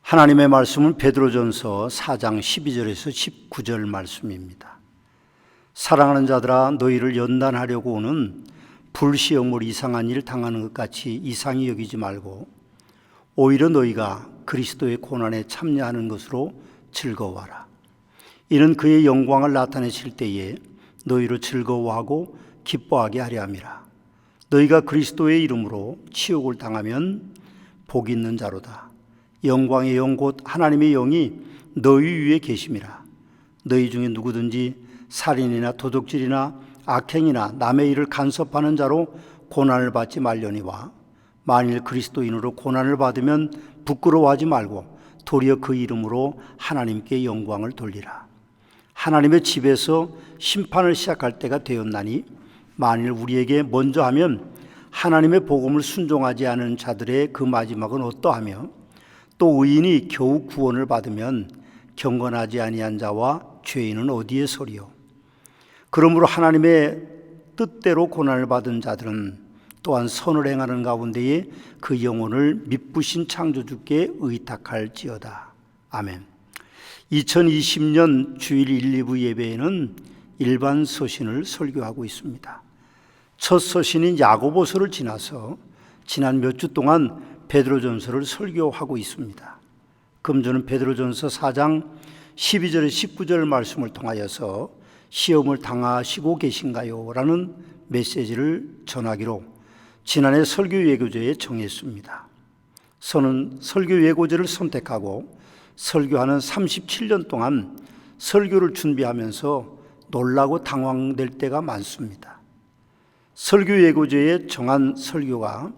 하나님의 말씀은 베드로전서 4장 12절에서 19절 말씀입니다. 사랑하는 자들아, 너희를 연단하려고 오는 불시험을 이상한 일 당하는 것 같이 이상히 여기지 말고 오히려 너희가 그리스도의 고난에 참여하는 것으로 즐거워하라. 이는 그의 영광을 나타내실 때에 너희로 즐거워하고 기뻐하게 하려 함이라. 너희가 그리스도의 이름으로 치욕을 당하면 복 있는 자로다. 영광의 영 곧 하나님의 영이 너희 위에 계심이라. 너희 중에 누구든지 살인이나 도둑질이나 악행이나 남의 일을 간섭하는 자로 고난을 받지 말려니와 만일 그리스도인으로 고난을 받으면 부끄러워하지 말고 도리어 그 이름으로 하나님께 영광을 돌리라. 하나님의 집에서 심판을 시작할 때가 되었나니 만일 우리에게 먼저 하면 하나님의 복음을 순종하지 않은 자들의 그 마지막은 어떠하며 또 의인이 겨우 구원을 받으면 경건하지 아니한 자와 죄인은 어디에 서리요. 그러므로 하나님의 뜻대로 고난을 받은 자들은 또한 선을 행하는 가운데에 그 영혼을 미쁘신 창조주께 의탁할지어다. 아멘. 2020년 주일 1, 2부 예배에는 일반 서신을 설교하고 있습니다. 첫 서신인 야고보서를 지나서 지난 몇 주 동안 베드로전서를 설교하고 있습니다. 금주는 베드로전서 4장 12절에 19절 말씀을 통하여서 시험을 당하시고 계신가요? 라는 메시지를 전하기로 지난해 설교 예고제에 정했습니다. 저는 설교 예고제를 선택하고 설교하는 37년 동안 설교를 준비하면서 놀라고 당황될 때가 많습니다. 설교 예고제에 정한 설교가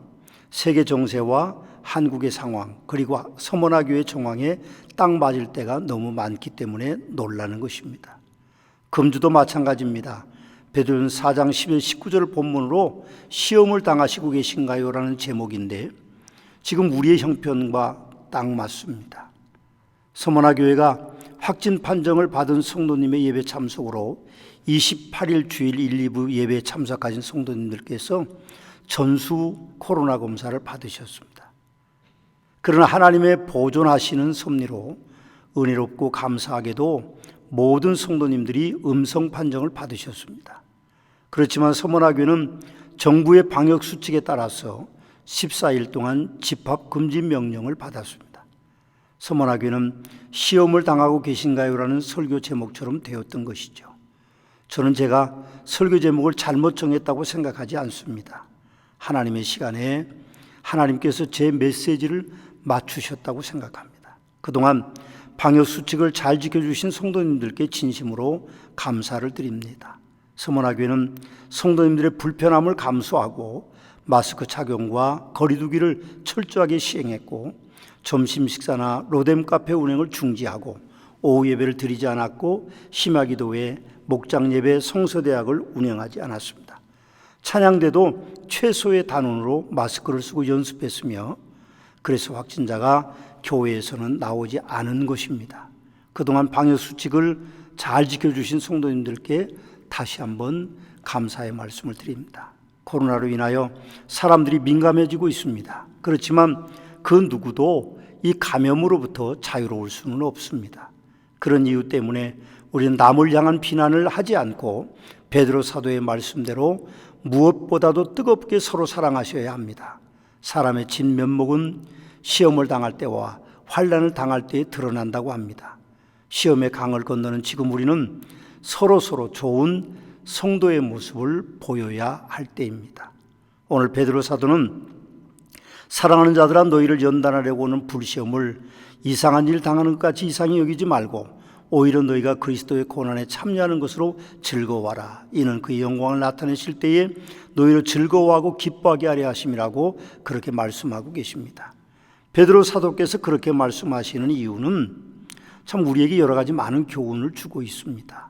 세계 정세와 한국의 상황 그리고 서머나교의 정황에 딱 맞을 때가 너무 많기 때문에 놀라는 것입니다. 금주도 마찬가지입니다. 베드로전서 4장 11, 19절을 본문으로 시험을 당하시고 계신가요? 라는 제목인데 지금 우리의 형편과 딱 맞습니다. 서머나교회가 확진 판정을 받은 성도님의 예배 참석으로 28일 주일 1, 2부 예배에 참석하신 성도님들께서 전수 코로나 검사를 받으셨습니다. 그러나 하나님의 보존하시는 섭리로 은혜롭고 감사하게도 모든 성도님들이 음성 판정을 받으셨습니다. 그렇지만 서머나교회는 정부의 방역수칙에 따라서 14일 동안 집합 금지 명령을 받았습니다. 서머나교회는 시험을 당하고 계신가요? 라는 설교 제목처럼 되었던 것이죠. 저는 제가 설교 제목을 잘못 정했다고 생각하지 않습니다. 하나님의 시간에 하나님께서 제 메시지를 맞추셨다고 생각합니다. 그동안 방역수칙을 잘 지켜주신 성도님들께 진심으로 감사를 드립니다. 서머나교회는 성도님들의 불편함을 감수하고 마스크 착용과 거리 두기를 철저하게 시행했고 점심 식사나 로뎀 카페 운행을 중지하고 오후 예배를 드리지 않았고 심야기도회, 목장 예배, 성서대학을 운영하지 않았습니다. 찬양대도 최소의 단원으로 마스크를 쓰고 연습했으며 그래서 확진자가 교회에서는 나오지 않은 것입니다. 그동안 방역수칙을 잘 지켜주신 성도님들께 다시 한번 감사의 말씀을 드립니다. 코로나로 인하여 사람들이 민감해지고 있습니다. 그렇지만 그 누구도 이 감염으로부터 자유로울 수는 없습니다. 그런 이유 때문에 우리는 남을 향한 비난을 하지 않고 베드로 사도의 말씀대로 무엇보다도 뜨겁게 서로 사랑하셔야 합니다. 사람의 진면목은 시험을 당할 때와 환난을 당할 때에 드러난다고 합니다. 시험의 강을 건너는 지금 우리는 서로 좋은 성도의 모습을 보여야 할 때입니다. 오늘 베드로 사도는 사랑하는 자들아 너희를 연단하려고 오는 불시험을 이상한 일 당하는 것 같이 이상히 여기지 말고 오히려 너희가 그리스도의 고난에 참여하는 것으로 즐거워하라. 이는 그의 영광을 나타내실 때에 너희를 즐거워하고 기뻐하게 하려 하심이라고 그렇게 말씀하고 계십니다. 베드로 사도께서 그렇게 말씀하시는 이유는 참 우리에게 여러 가지 많은 교훈을 주고 있습니다.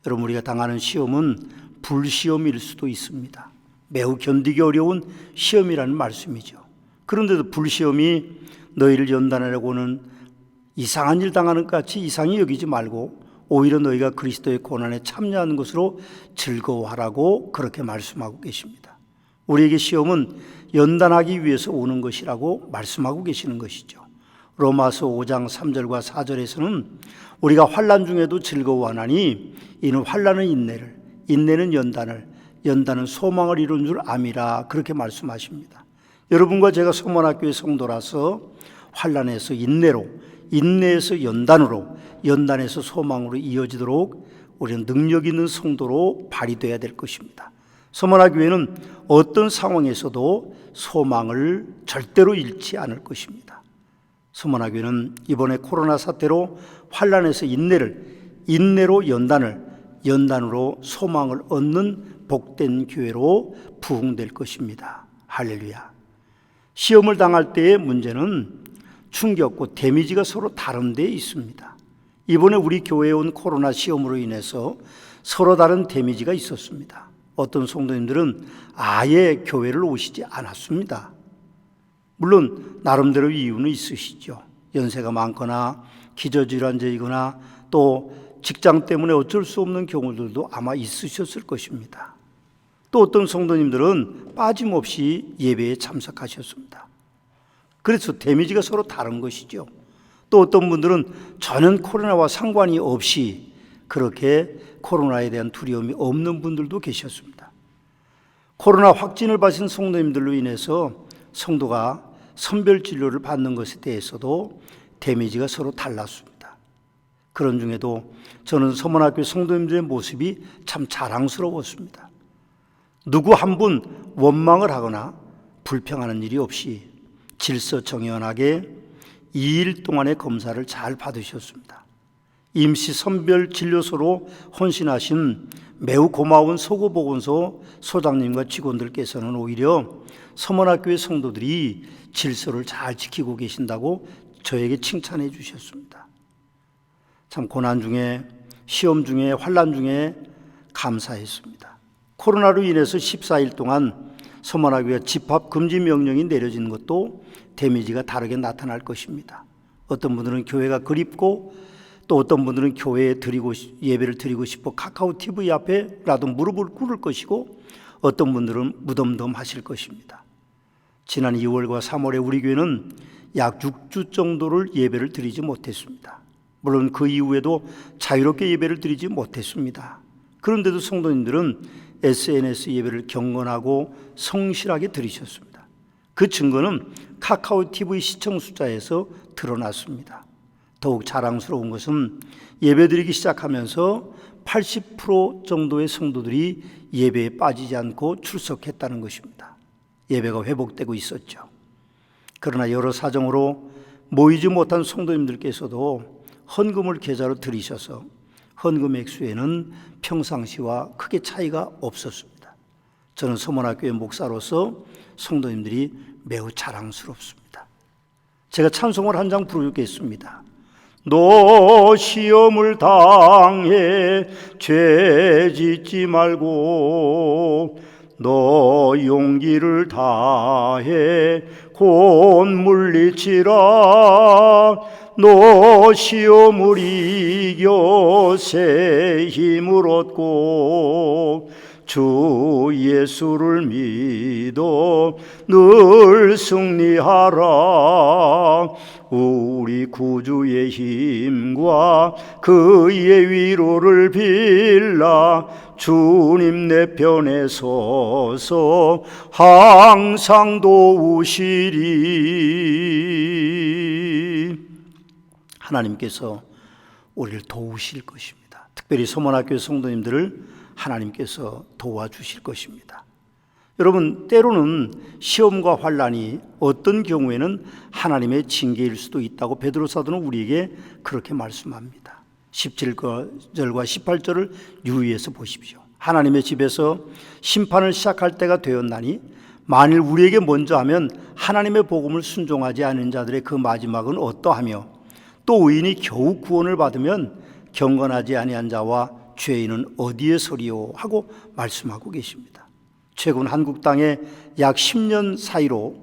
여러분, 우리가 당하는 시험은 불시험일 수도 있습니다. 매우 견디기 어려운 시험이라는 말씀이죠. 그런데도 불시험이 너희를 연단하려고 하는 이상한 일 당하는 것 같이 이상히 여기지 말고 오히려 너희가 그리스도의 고난에 참여하는 것으로 즐거워하라고 그렇게 말씀하고 계십니다. 우리에게 시험은 연단하기 위해서 오는 것이라고 말씀하고 계시는 것이죠. 로마서 5장 3절과 4절에서는 우리가 환난 중에도 즐거워하나니 이는 환난은 인내를, 인내는 연단을, 연단은 소망을 이룬 줄 암이라, 그렇게 말씀하십니다. 여러분과 제가 서문학교의 성도라서 환난에서 인내로, 인내에서 연단으로, 연단에서 소망으로 이어지도록 우리는 능력 있는 성도로 발휘되어야 될 것입니다. 서문학교회는 어떤 상황에서도 소망을 절대로 잃지 않을 것입니다. 서문학교회는 이번에 코로나 사태로 환난에서 인내를, 인내로 연단을, 연단으로 소망을 얻는 복된 교회로 부흥될 것입니다. 할렐루야. 시험을 당할 때의 문제는 충격과 데미지가 서로 다른 데 있습니다. 이번에 우리 교회에 온 코로나 시험으로 인해서 서로 다른 데미지가 있었습니다. 어떤 성도님들은 아예 교회를 오시지 않았습니다. 물론 나름대로 이유는 있으시죠. 연세가 많거나 기저질환자이거나 또 직장 때문에 어쩔 수 없는 경우들도 아마 있으셨을 것입니다. 또 어떤 성도님들은 빠짐없이 예배에 참석하셨습니다. 그래서 데미지가 서로 다른 것이죠. 또 어떤 분들은 전혀 코로나와 상관이 없이 그렇게 코로나에 대한 두려움이 없는 분들도 계셨습니다. 코로나 확진을 받은 성도님들로 인해서 성도가 선별 진료를 받는 것에 대해서도 데미지가 서로 달랐습니다. 그런 중에도 저는 서문학교 성도님들의 모습이 참 자랑스러웠습니다. 누구 한 분 원망을 하거나 불평하는 일이 없이 질서정연하게 2일 동안의 검사를 잘 받으셨습니다. 임시 선별 진료소로 헌신하신 매우 고마운 서구보건소 소장님과 직원들께서는 오히려 서문학교의 성도들이 질서를 잘 지키고 계신다고 저에게 칭찬해 주셨습니다. 참 고난 중에, 시험 중에, 환난 중에 감사했습니다. 코로나로 인해서 14일 동안 서문학교에 집합 금지 명령이 내려진 것도 데미지가 다르게 나타날 것입니다. 어떤 분들은 교회가 그립고 또 어떤 분들은 교회에 예배를 드리고 싶어 카카오 TV 앞에라도 무릎을 꿇을 것이고 어떤 분들은 무덤덤하실 것입니다. 지난 2월과 3월에 우리 교회는 약 6주 정도를 예배를 드리지 못했습니다. 물론 그 이후에도 자유롭게 예배를 드리지 못했습니다. 그런데도 성도님들은 SNS 예배를 경건하고 성실하게 드리셨습니다. 그 증거는 카카오 TV 시청 숫자에서 드러났습니다. 더욱 자랑스러운 것은 예배드리기 시작하면서 80% 정도의 성도들이 예배에 빠지지 않고 출석했다는 것입니다. 예배가 회복되고 있었죠. 그러나 여러 사정으로 모이지 못한 성도님들께서도 헌금을 계좌로 드리셔서 헌금 액수에는 평상시와 크게 차이가 없었습니다. 저는 서문학교의 목사로서 성도님들이 매우 자랑스럽습니다. 제가 찬송을 한 장 부르겠습니다. 너 시험을 당해 죄 짓지 말고 너 용기를 다해 곧 물리치라. 너 시험을 이겨 새 힘을 얻고 주 예수를 믿어 늘 승리하라. 우리 구주의 힘과 그의 위로를 빌라. 주님 내 편에 서서 항상 도우시리. 하나님께서 우리를 도우실 것입니다. 특별히 서문학교 성도님들을 하나님께서 도와주실 것입니다. 여러분, 때로는 시험과 환난이 어떤 경우에는 하나님의 징계일 수도 있다고 베드로 사도는 우리에게 그렇게 말씀합니다. 17절과 18절을 유의해서 보십시오. 하나님의 집에서 심판을 시작할 때가 되었나니 만일 우리에게 먼저 하면 하나님의 복음을 순종하지 않은 자들의 그 마지막은 어떠하며 또 의인이 겨우 구원을 받으면 경건하지 아니한 자와 죄인은 어디에 서리요 하고 말씀하고 계십니다. 최근 한국 땅에 약 10년 사이로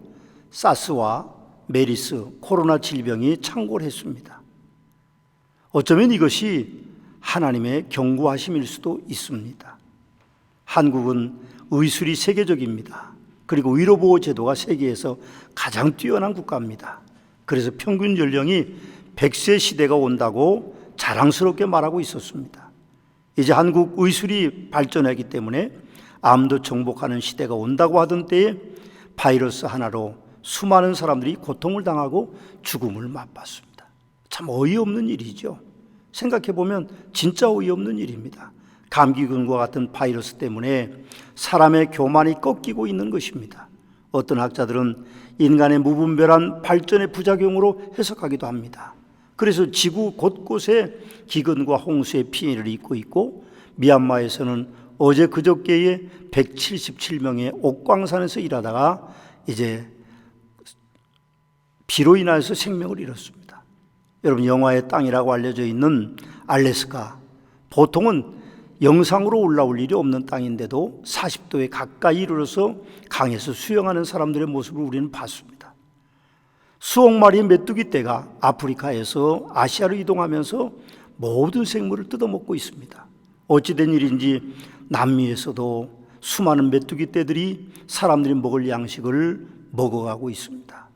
사스와 메리스, 코로나 질병이 창궐했습니다. 어쩌면 이것이 하나님의 경고하심일 수도 있습니다. 한국은 의술이 세계적입니다. 그리고 의료보호 제도가 세계에서 가장 뛰어난 국가입니다. 그래서 평균 연령이 100세 시대가 온다고 자랑스럽게 말하고 있었습니다. 이제 한국 의술이 발전하기 때문에 암도 정복하는 시대가 온다고 하던 때에 바이러스 하나로 수많은 사람들이 고통을 당하고 죽음을 맛봤습니다. 참 어이없는 일이죠. 생각해보면 진짜 어이없는 일입니다. 감기균과 같은 바이러스 때문에 사람의 교만이 꺾이고 있는 것입니다. 어떤 학자들은 인간의 무분별한 발전의 부작용으로 해석하기도 합니다. 그래서 지구 곳곳에 기근과 홍수의 피해를 입고 있고, 미얀마에서는 어제 그저께에 177명의 옥광산에서 일하다가 이제 비로 인해서 생명을 잃었습니다. 여러분, 영화의 땅이라고 알려져 있는 알래스카, 보통은 영상으로 올라올 일이 없는 땅인데도 40도에 가까이 이르러서 강에서 수영하는 사람들의 모습을 우리는 봤습니다. 수억 마리의 메뚜기 떼가 아프리카에서 아시아로 이동하면서 모든 생물을 뜯어먹고 있습니다. 어찌된 일인지 남미에서도 수많은 메뚜기 떼들이 사람들이 먹을 양식을 먹어가고 있습니다.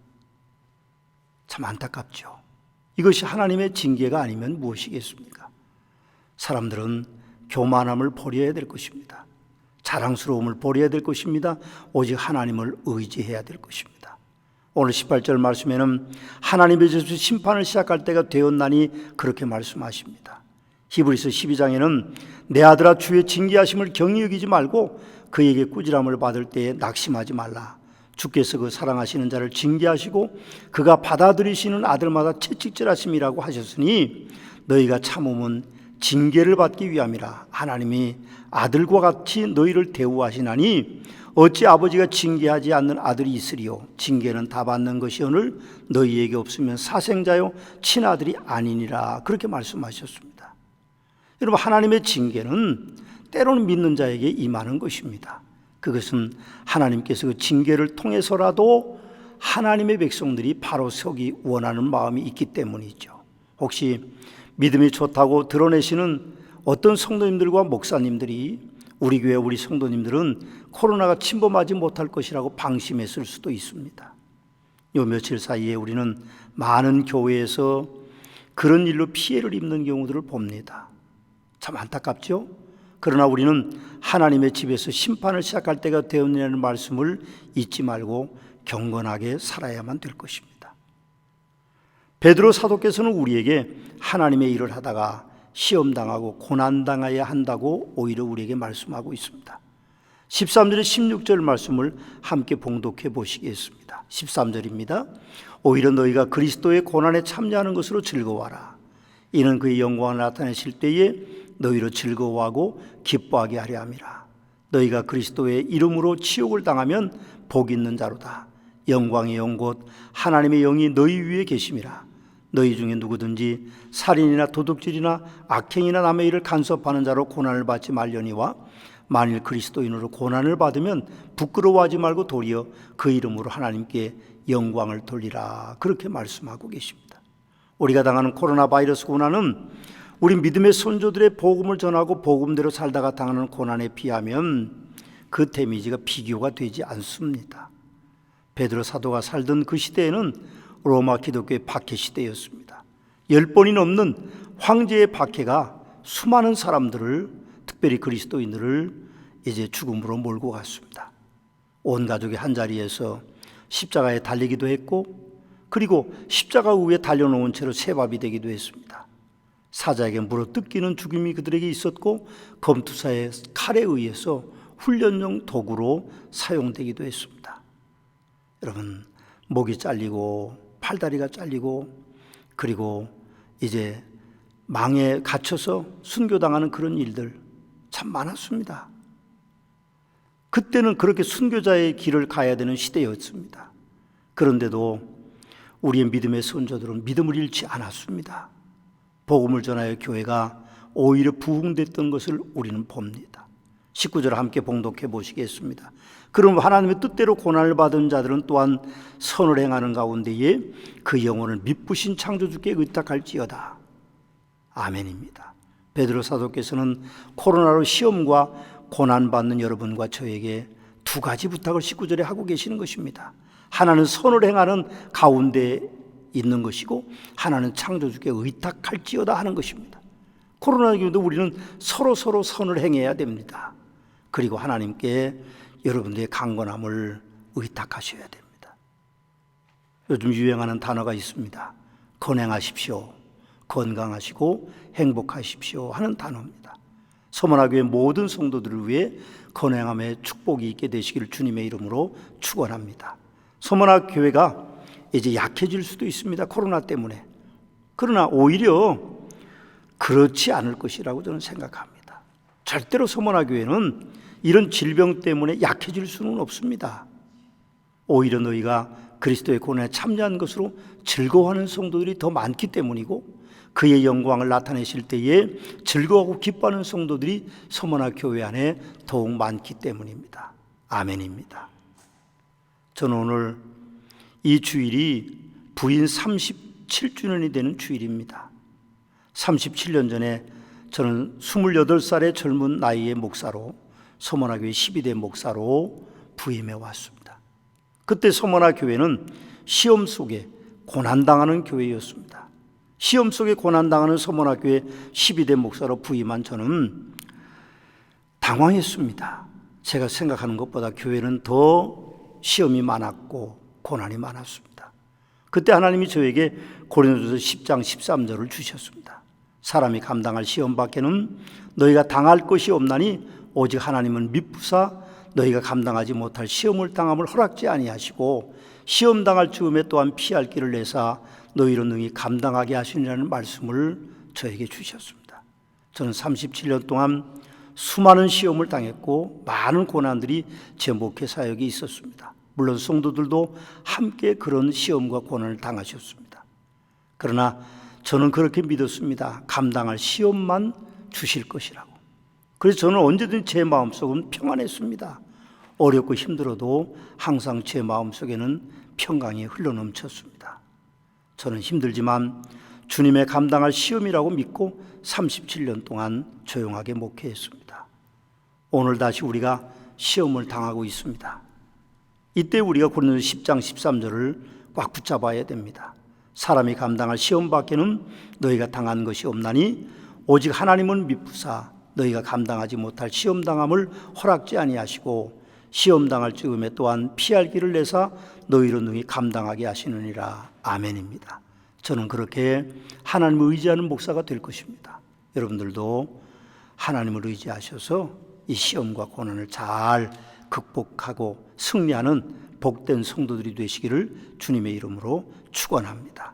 참 안타깝죠. 이것이 하나님의 징계가 아니면 무엇이겠습니까? 사람들은 교만함을 버려야 될 것입니다. 자랑스러움을 버려야 될 것입니다. 오직 하나님을 의지해야 될 것입니다. 오늘 18절 말씀에는 하나님의 집에서 심판을 시작할 때가 되었나니 그렇게 말씀하십니다. 히브리서 12장에는 내 아들아 주의 징계하심을 경히 여기지 말고 그에게 꾸지람을 받을 때에 낙심하지 말라. 주께서 그 사랑하시는 자를 징계하시고 그가 받아들이시는 아들마다 채찍질하심이라고 하셨으니 너희가 참음은 징계를 받기 위함이라. 하나님이 아들과 같이 너희를 대우하시나니 어찌 아버지가 징계하지 않는 아들이 있으리요. 징계는 다 받는 것이 오늘 너희에게 없으면 사생자요 친아들이 아니니라. 그렇게 말씀하셨습니다. 여러분, 하나님의 징계는 때로는 믿는 자에게 임하는 것입니다. 그것은 하나님께서 그 징계를 통해서라도 하나님의 백성들이 바로 서기 원하는 마음이 있기 때문이죠. 혹시 믿음이 좋다고 드러내시는 어떤 성도님들과 목사님들이 우리 교회 우리 성도님들은 코로나가 침범하지 못할 것이라고 방심했을 수도 있습니다. 요 며칠 사이에 우리는 많은 교회에서 그런 일로 피해를 입는 경우들을 봅니다. 참 안타깝죠? 그러나 우리는 하나님의 집에서 심판을 시작할 때가 되었느냐는 말씀을 잊지 말고 경건하게 살아야만 될 것입니다. 베드로 사도께서는 우리에게 하나님의 일을 하다가 시험당하고 고난당해야 한다고 오히려 우리에게 말씀하고 있습니다. 13절에 16절 말씀을 함께 봉독해 보시겠습니다. 13절입니다. 오히려 너희가 그리스도의 고난에 참여하는 것으로 즐거워하라. 이는 그의 영광을 나타내실 때에 너희로 즐거워하고 기뻐하게 하려 함이라. 너희가 그리스도의 이름으로 치욕을 당하면 복 있는 자로다. 영광의 영 곧 하나님의 영이 너희 위에 계심이라. 너희 중에 누구든지 살인이나 도둑질이나 악행이나 남의 일을 간섭하는 자로 고난을 받지 말려니와 만일 그리스도인으로 고난을 받으면 부끄러워하지 말고 도리어 그 이름으로 하나님께 영광을 돌리라. 그렇게 말씀하고 계십니다. 우리가 당하는 코로나 바이러스 고난은 우리 믿음의 선조들의 복음을 전하고 복음대로 살다가 당하는 고난에 비하면 그 데미지가 비교가 되지 않습니다. 베드로 사도가 살던 그 시대에는 로마 기독교의 박해 시대였습니다. 10번이 넘는 황제의 박해가 수많은 사람들을, 특별히 그리스도인들을 이제 죽음으로 몰고 갔습니다. 온 가족이 한 자리에서 십자가에 달리기도 했고, 그리고 십자가 위에 달려놓은 채로 쇠밥이 되기도 했습니다. 사자에게 물어 뜯기는 죽음이 그들에게 있었고, 검투사의 칼에 의해서 훈련용 도구로 사용되기도 했습니다. 여러분, 목이 잘리고 팔다리가 잘리고, 그리고 이제 망에 갇혀서 순교당하는 그런 일들 참 많았습니다. 그때는 그렇게 순교자의 길을 가야 되는 시대였습니다. 그런데도 우리의 믿음의 선조들은 믿음을 잃지 않았습니다. 복음을 전하여 교회가 오히려 부흥됐던 것을 우리는 봅니다. 19절 함께 봉독해 보시겠습니다. 그럼 하나님의 뜻대로 고난을 받은 자들은 또한 선을 행하는 가운데에 그 영혼을 미쁘신 창조주께 의탁할지어다. 아멘입니다. 베드로 사도께서는 코로나로 시험과 고난받는 여러분과 저에게 두 가지 부탁을 19절에 하고 계시는 것입니다. 하나는 선을 행하는 가운데 있는 것이고 하나는 창조주께 의탁할지어다 하는 것입니다. 코로나19도 우리는 서로 선을 행해야 됩니다. 그리고 하나님께 여러분들의 강건함을 의탁하셔야 됩니다. 요즘 유행하는 단어가 있습니다. 건행하십시오, 건강하시고 행복하십시오 하는 단어입니다. 서문화교회 모든 성도들을 위해 건행함의 축복이 있게 되시기를 주님의 이름으로 축원합니다. 서문화교회가 이제 약해질 수도 있습니다. 코로나 때문에. 그러나 오히려 그렇지 않을 것이라고 저는 생각합니다. 절대로 서문화교회는 이런 질병 때문에 약해질 수는 없습니다. 오히려 너희가 그리스도의 고난에 참여한 것으로 즐거워하는 성도들이 더 많기 때문이고 그의 영광을 나타내실 때에 즐거워하고 기뻐하는 성도들이 서문화교회 안에 더욱 많기 때문입니다. 아멘입니다. 저는 오늘 이 주일이 부인 37주년이 되는 주일입니다. 37년 전에 저는 28살의 젊은 나이의 목사로 서문화교회 12대 목사로 부임해 왔습니다. 그때 서문화교회는 시험 속에 고난당하는 교회였습니다. 시험 속에 고난당하는 서문화교회 12대 목사로 부임한 저는 당황했습니다. 제가 생각하는 것보다 교회는 더 시험이 많았고 고난이 많았습니다. 그때 하나님이 저에게 고린도전서 10장 13절을 주셨습니다. 사람이 감당할 시험 밖에는 너희가 당할 것이 없나니 오직 하나님은 미쁘사 너희가 감당하지 못할 시험을 당함을 허락지 아니하시고 시험 당할 즈음에 또한 피할 길을 내사 너희로 능히 감당하게 하시니라는 말씀을 저에게 주셨습니다. 저는 37년 동안 수많은 시험을 당했고 많은 고난들이 제 목회 사역에 있었습니다. 물론 성도들도 함께 그런 시험과 고난을 당하셨습니다. 그러나 저는 그렇게 믿었습니다. 감당할 시험만 주실 것이라고. 그래서 저는 언제든 제 마음속은 평안했습니다. 어렵고 힘들어도 항상 제 마음속에는 평강이 흘러넘쳤습니다. 저는 힘들지만 주님의 감당할 시험이라고 믿고 37년 동안 조용하게 목회했습니다. 오늘 다시 우리가 시험을 당하고 있습니다. 이때 우리가 고린도서 10장 13절을 꽉 붙잡아야 됩니다. 사람이 감당할 시험 밖에는 너희가 당한 것이 없나니 오직 하나님은 미쁘사 너희가 감당하지 못할 시험 당함을 허락지 아니하시고 시험 당할 즈음에 또한 피할 길을 내사 너희로 능히 감당하게 하시느니라. 아멘입니다. 저는 그렇게 하나님을 의지하는 목사가 될 것입니다. 여러분들도 하나님을 의지하셔서 이 시험과 고난을 잘 극복하고 승리하는 복된 성도들이 되시기를 주님의 이름으로 축원합니다.